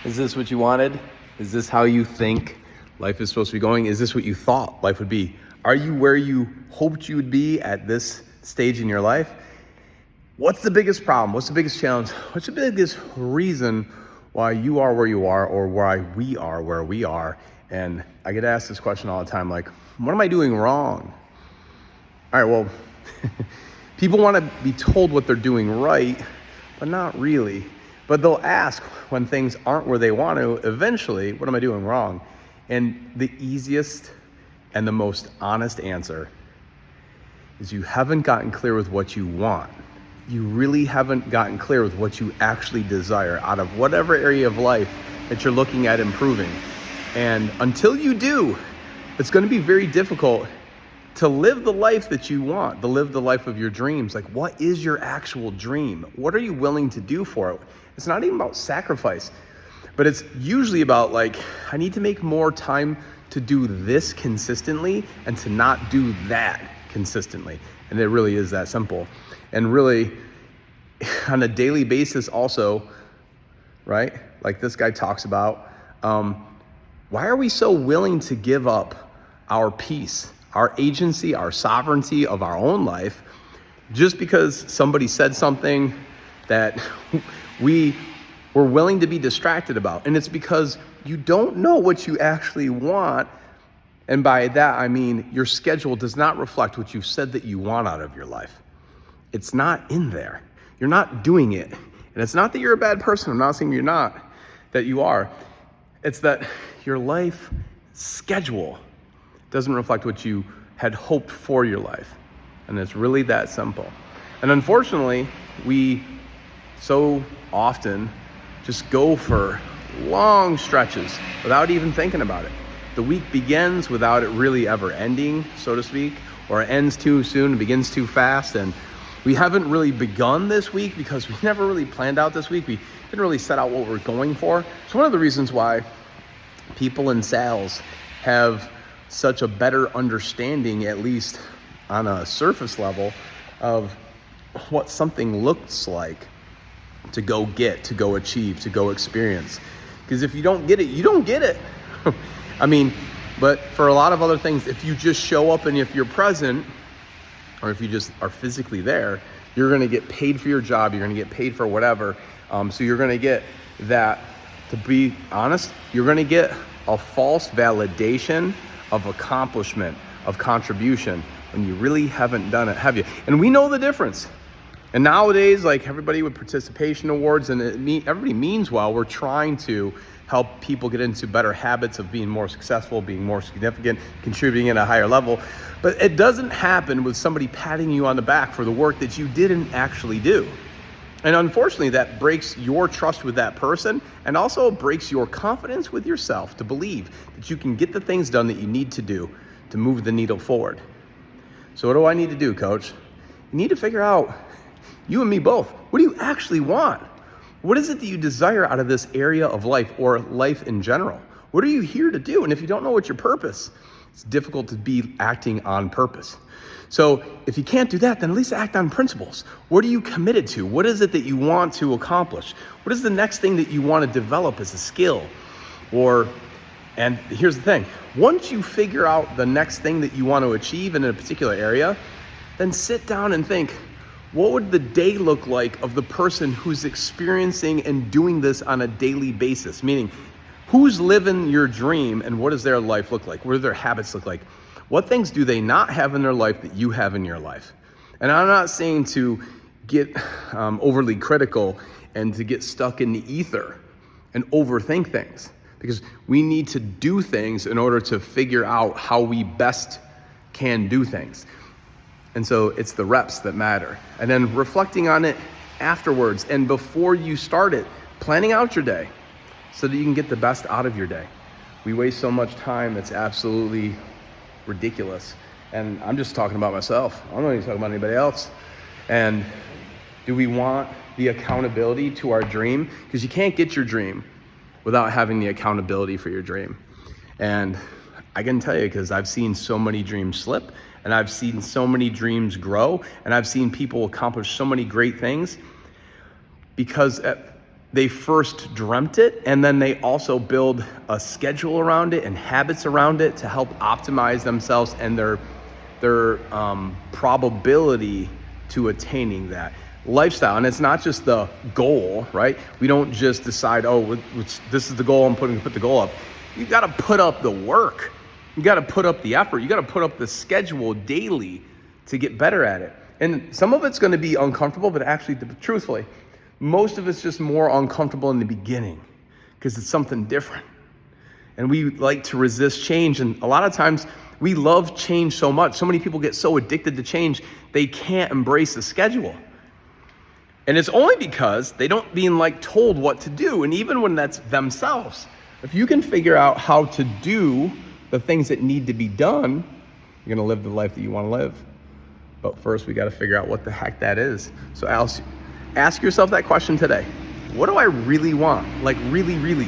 Is this what you wanted? Is this how you think life is supposed to be going? Is this what you thought life would be? Are you where you hoped you would be at this stage in your life? What's the biggest problem? What's the biggest challenge? What's the biggest reason why you are where you are, or why we are where we are? And I get asked this question all the time, like, what am I doing wrong? All right, well, people want to be told what they're doing right, but not really. But they'll ask when things aren't where they want to, eventually, what am I doing wrong? And the easiest and the most honest answer is you haven't gotten clear with what you want. You really haven't gotten clear with what you actually desire out of whatever area of life that you're looking at improving. And until you do, it's going to be very difficult to live the life that you want, to live the life of your dreams. Like, what is your actual dream? What are you willing to do for it? It's not even about sacrifice, but it's usually about, like, I need to make more time to do this consistently and to not do that consistently. And it really is that simple. And really, on a daily basis also, right? Like this guy talks about, why are we so willing to give up our peace, our agency, our sovereignty of our own life, just because somebody said something that we were willing to be distracted about? And it's because you don't know what you actually want. And by that, I mean your schedule does not reflect what you've said that you want out of your life. It's not in there. You're not doing it. And it's not that you're a bad person. I'm not saying you're not, that you are. It's that your life schedule doesn't reflect what you had hoped for your life. And it's really that simple. And unfortunately, we so often just go for long stretches without even thinking about it. The week begins without it really ever ending, so to speak, or it ends too soon and begins too fast. And we haven't really begun this week because we never really planned out this week. We didn't really set out what we're going for. It's one of the reasons why people in sales have such a better understanding, at least on a surface level, of what something looks like to go get, to go achieve, to go experience. Because if you don't get it, you don't get it. I mean, but for a lot of other things, if you just show up and if you're present, or if you just are physically there, you're going to get paid for your job. You're going to get paid for whatever. So you're going to get that, to be honest, you're going to get a false validation of accomplishment, of contribution, when you really haven't done it, have you? And we know the difference. And nowadays, like everybody with participation awards, and everybody means well, we're trying to help people get into better habits of being more successful, being more significant, contributing at a higher level. But it doesn't happen with somebody patting you on the back for the work that you didn't actually do. And unfortunately, that breaks your trust with that person, and also breaks your confidence with yourself to believe that you can get the things done that you need to do to move the needle forward. So what do I need to do, coach? You need to figure out, you and me both, what do you actually want? What is it that you desire out of this area of life, or life in general? What are you here to do? And if you don't know what your purpose, it's difficult to be acting on purpose. So if you can't do that, then at least act on principles. What are you committed to? What is it that you want to accomplish? What is the next thing that you want to develop as a skill? And here's the thing, once you figure out the next thing that you want to achieve in a particular area, then sit down and think, what would the day look like of the person who's experiencing and doing this on a daily basis? Meaning, who's living your dream, and what does their life look like? What do their habits look like? What things do they not have in their life that you have in your life? And I'm not saying to get overly critical and to get stuck in the ether and overthink things, because we need to do things in order to figure out how we best can do things. And so it's the reps that matter. And then reflecting on it afterwards and before you start it, planning out your day so that you can get the best out of your day. We waste so much time, it's absolutely ridiculous. And I'm just talking about myself. I'm not even talking about anybody else. And do we want the accountability to our dream? Because you can't get your dream without having the accountability for your dream. And I can tell you, because I've seen so many dreams slip, and I've seen so many dreams grow, and I've seen people accomplish so many great things, because they first dreamt it, and then they also build a schedule around it and habits around it to help optimize themselves and their probability to attaining that lifestyle. And it's not just the goal, right? We don't just decide, this is the goal, put the goal up. You got to put up the work. You got to put up the effort. You got to put up the schedule daily to get better at it. And some of it's going to be uncomfortable, but actually, truthfully, most of it's just more uncomfortable in the beginning because it's something different. And we like to resist change. And a lot of times we love change so much. So many people get so addicted to change, they can't embrace the schedule. And it's only because they don't being told what to do. And even when that's themselves, if you can figure out how to do the things that need to be done, you're going to live the life that you want to live. But first, we got to figure out what the heck that is. So ask yourself that question today. What do I really want? Really, really.